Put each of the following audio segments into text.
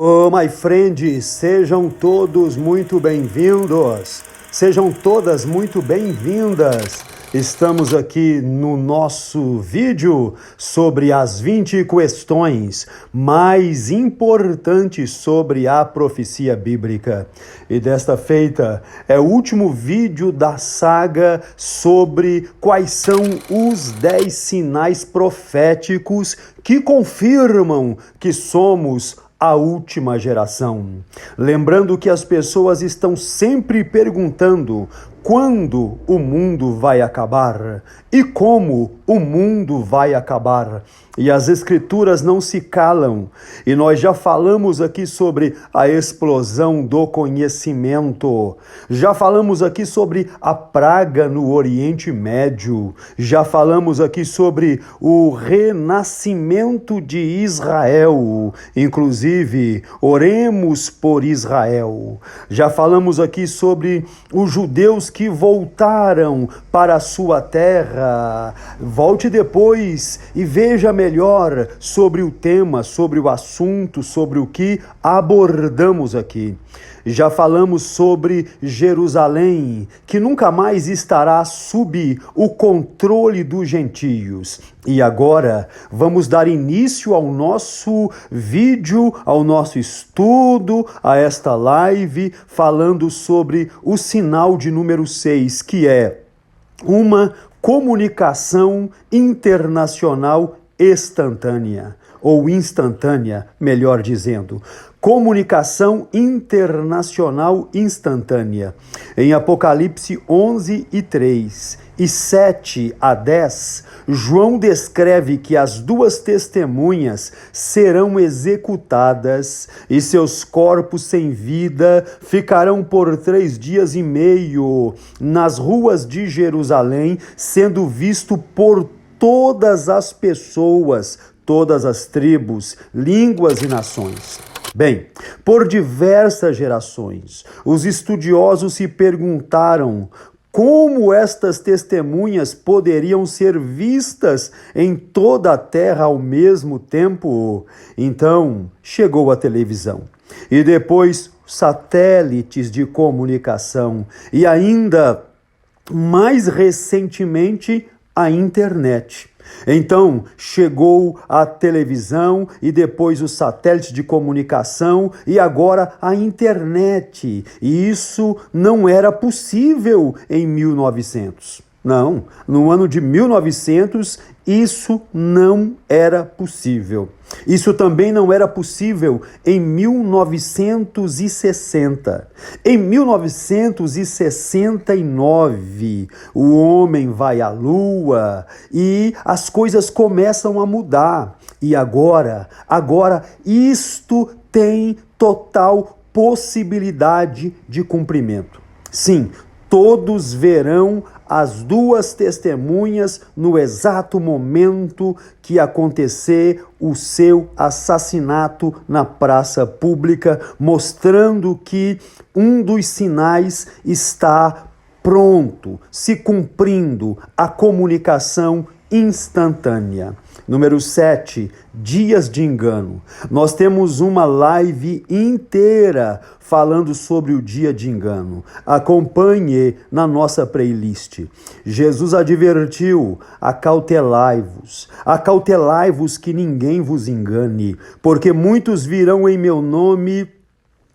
Oh, my friends, sejam todos muito bem-vindos, sejam todas muito bem-vindas. Estamos aqui no nosso vídeo sobre as 20 questões mais importantes sobre a profecia bíblica. E desta feita é o último vídeo da saga sobre quais são os 10 sinais proféticos que confirmam que somos a última geração. Lembrando que as pessoas estão sempre perguntando quando o mundo vai acabar e como o mundo vai acabar. E as escrituras não se calam. E nós já falamos aqui sobre a explosão do conhecimento. Já falamos aqui sobre a praga no Oriente Médio. Já falamos aqui sobre o renascimento de Israel. Inclusive, oremos por Israel. Já falamos aqui sobre os judeus que voltaram para a sua terra. Volte depois e veja melhor sobre o tema, sobre o assunto, sobre o que abordamos aqui. Já falamos sobre Jerusalém, que nunca mais estará sob o controle dos gentios. E agora vamos dar início ao nosso vídeo, ao nosso estudo, a esta live, falando sobre o sinal de número 6, que é uma comunicação internacional instantânea, ou instantânea, melhor dizendo. Comunicação internacional instantânea. Em Apocalipse 11:3 e 7-10, João descreve que as duas testemunhas serão executadas e seus corpos sem vida ficarão por 3 dias e meio nas ruas de Jerusalém, sendo visto por todas as pessoas, todas as tribos, línguas e nações. Bem, por diversas gerações, os estudiosos se perguntaram como estas testemunhas poderiam ser vistas em toda a terra ao mesmo tempo. Então, chegou a televisão. E depois, satélites de comunicação. E ainda, mais recentemente, a internet. Então, chegou a televisão e depois os satélites de comunicação e agora a internet. E isso não era possível em 1900. Não, no ano de 1900, isso não era possível. Isso também não era possível em 1960. Em 1969, o homem vai à Lua e as coisas começam a mudar. E agora isto tem total possibilidade de cumprimento. Sim, todos verão as duas testemunhas no exato momento que acontecer o seu assassinato na praça pública, mostrando que um dos sinais está pronto, se cumprindo, a comunicação instantânea. Número 7, dias de engano. Nós temos uma live inteira falando sobre o dia de engano. Acompanhe na nossa playlist. Jesus advertiu: acautelai-vos que ninguém vos engane, porque muitos virão em meu nome,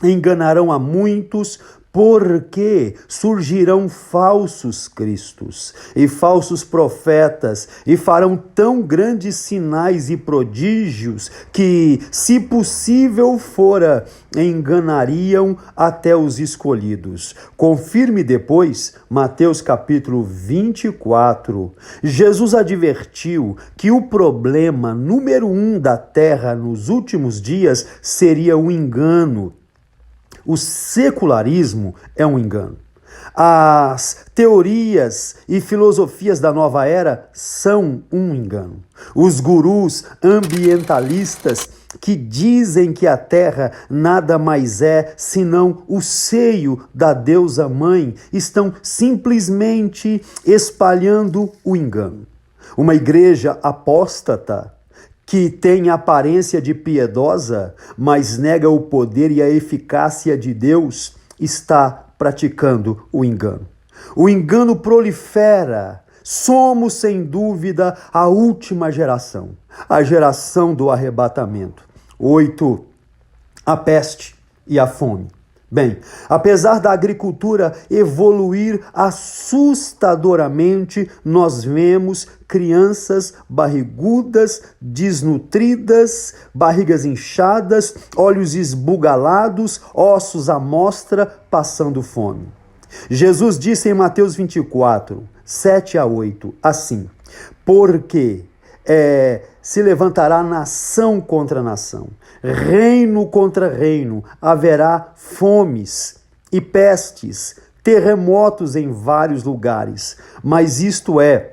enganarão a muitos, porque surgirão falsos cristos e falsos profetas e farão tão grandes sinais e prodígios que, se possível fora, enganariam até os escolhidos. Confirme depois Mateus capítulo 24. Jesus advertiu que o problema número 1 da terra nos últimos dias seria o engano. O secularismo é um engano. As teorias e filosofias da nova era são um engano. Os gurus ambientalistas que dizem que a Terra nada mais é senão o seio da deusa mãe estão simplesmente espalhando o engano. Uma igreja apóstata que tem aparência de piedosa, mas nega o poder e a eficácia de Deus, está praticando o engano. O engano prolifera. Somos, sem dúvida, a última geração, a geração do arrebatamento. 8. A peste e a fome. Bem, apesar da agricultura evoluir assustadoramente, nós vemos crianças barrigudas, desnutridas, barrigas inchadas, olhos esbugalados, ossos à mostra, passando fome. Jesus disse em Mateus 24, 7-8, assim: porque se levantará nação contra nação, reino contra reino, haverá fomes e pestes, terremotos em vários lugares, mas isto é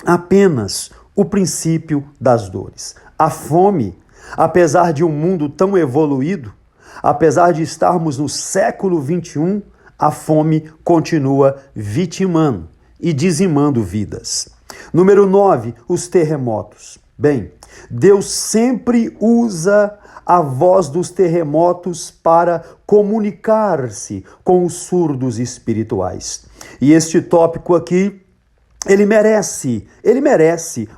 apenas o princípio das dores. A fome, apesar de um mundo tão evoluído, apesar de estarmos no século 21, a fome continua vitimando e dizimando vidas. Número 9, os terremotos. Bem, Deus sempre usa a voz dos terremotos para comunicar-se com os surdos espirituais. E este tópico aqui, ele merece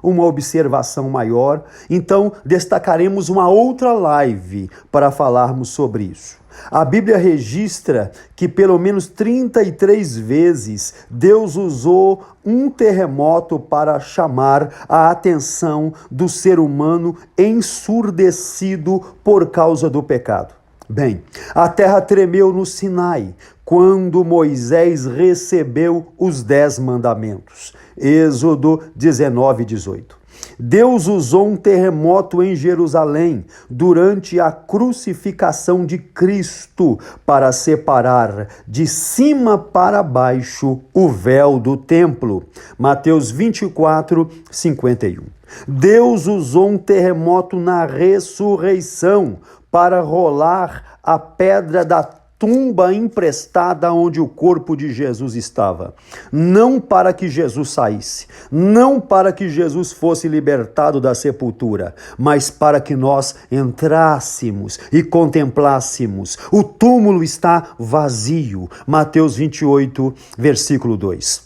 uma observação maior, então destacaremos uma outra live para falarmos sobre isso. A Bíblia registra que pelo menos 33 vezes Deus usou um terremoto para chamar a atenção do ser humano ensurdecido por causa do pecado. Bem, a terra tremeu no Sinai, quando Moisés recebeu os 10 mandamentos. Êxodo 19:18. Deus usou um terremoto em Jerusalém durante a crucificação de Cristo para separar de cima para baixo o véu do templo. Mateus 24:51. Deus usou um terremoto na ressurreição para rolar a pedra da tumba emprestada onde o corpo de Jesus estava. Não para que Jesus saísse, não para que Jesus fosse libertado da sepultura, mas para que nós entrássemos e contemplássemos. O túmulo está vazio. Mateus 28, versículo 2.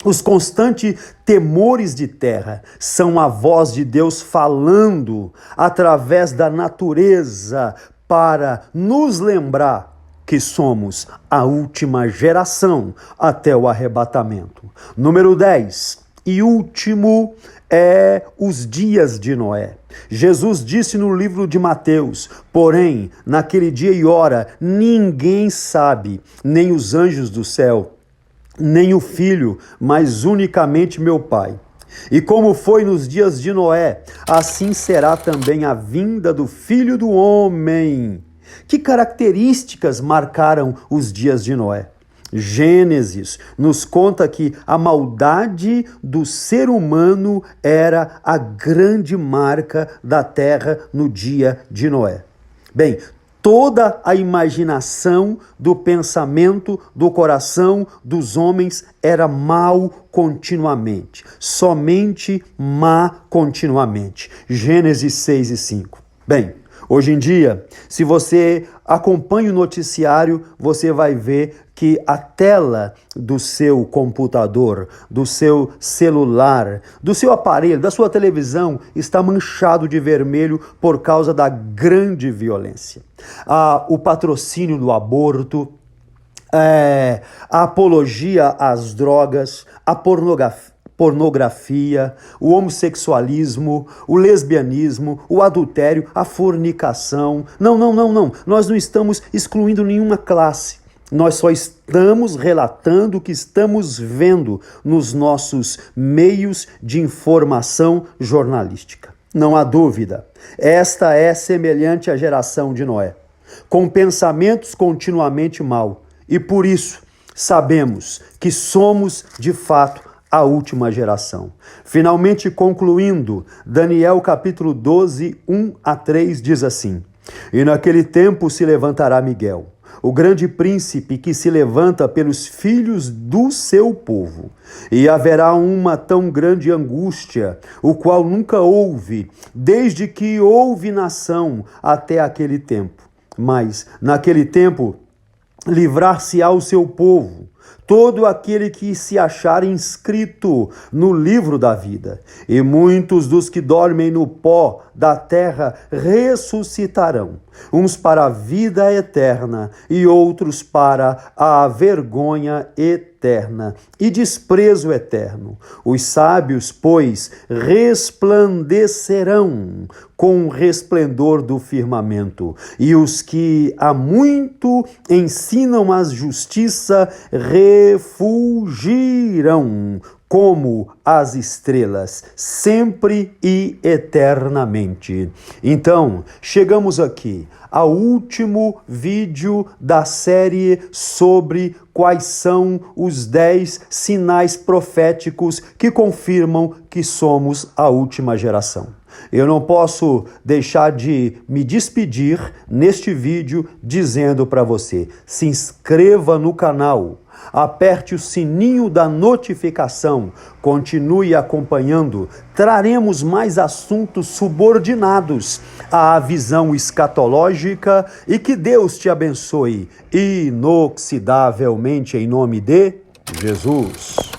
Os constantes temores de terra são a voz de Deus falando através da natureza para nos lembrar que somos a última geração até o arrebatamento. Número 10 e último é os dias de Noé. Jesus disse no livro de Mateus: porém, naquele dia e hora, ninguém sabe, nem os anjos do céu, nem o Filho, mas unicamente meu Pai. E como foi nos dias de Noé, assim será também a vinda do Filho do Homem. Que características marcaram os dias de Noé? Gênesis nos conta que a maldade do ser humano era a grande marca da terra no dia de Noé. Bem, toda a imaginação do pensamento, do coração dos homens era mal continuamente, somente má continuamente. Gênesis 6:5. Bem, hoje em dia, se você acompanha o noticiário, você vai ver que a tela do seu computador, do seu celular, do seu aparelho, da sua televisão está manchado de vermelho por causa da grande violência. O patrocínio do aborto, a apologia às drogas, a pornografia, o homossexualismo, o lesbianismo, o adultério, a fornicação. Não. Nós não estamos excluindo nenhuma classe. Nós só estamos relatando o que estamos vendo nos nossos meios de informação jornalística. Não há dúvida, esta é semelhante à geração de Noé, com pensamentos continuamente mal. E por isso, sabemos que somos, de fato, a última geração. Finalmente concluindo, Daniel capítulo 12, 1-3 diz assim: e naquele tempo se levantará Miguel, o grande príncipe que se levanta pelos filhos do seu povo. E haverá uma tão grande angústia, o qual nunca houve, desde que houve nação até aquele tempo. Mas, naquele tempo, livrar-se-á o seu povo, todo aquele que se achar inscrito no livro da vida. E muitos dos que dormem no pó da terra ressuscitarão, uns para a vida eterna e outros para a vergonha eterna e desprezo eterno. Os sábios, pois, resplandecerão com o resplendor do firmamento, e os que há muito ensinam a justiça refulgirão como as estrelas, sempre e eternamente. Então, chegamos aqui ao último vídeo da série sobre quais são os 10 sinais proféticos que confirmam que somos a última geração. Eu não posso deixar de me despedir neste vídeo dizendo para você: se inscreva no canal, aperte o sininho da notificação, continue acompanhando. Traremos mais assuntos subordinados à visão escatológica e que Deus te abençoe inoxidavelmente em nome de Jesus.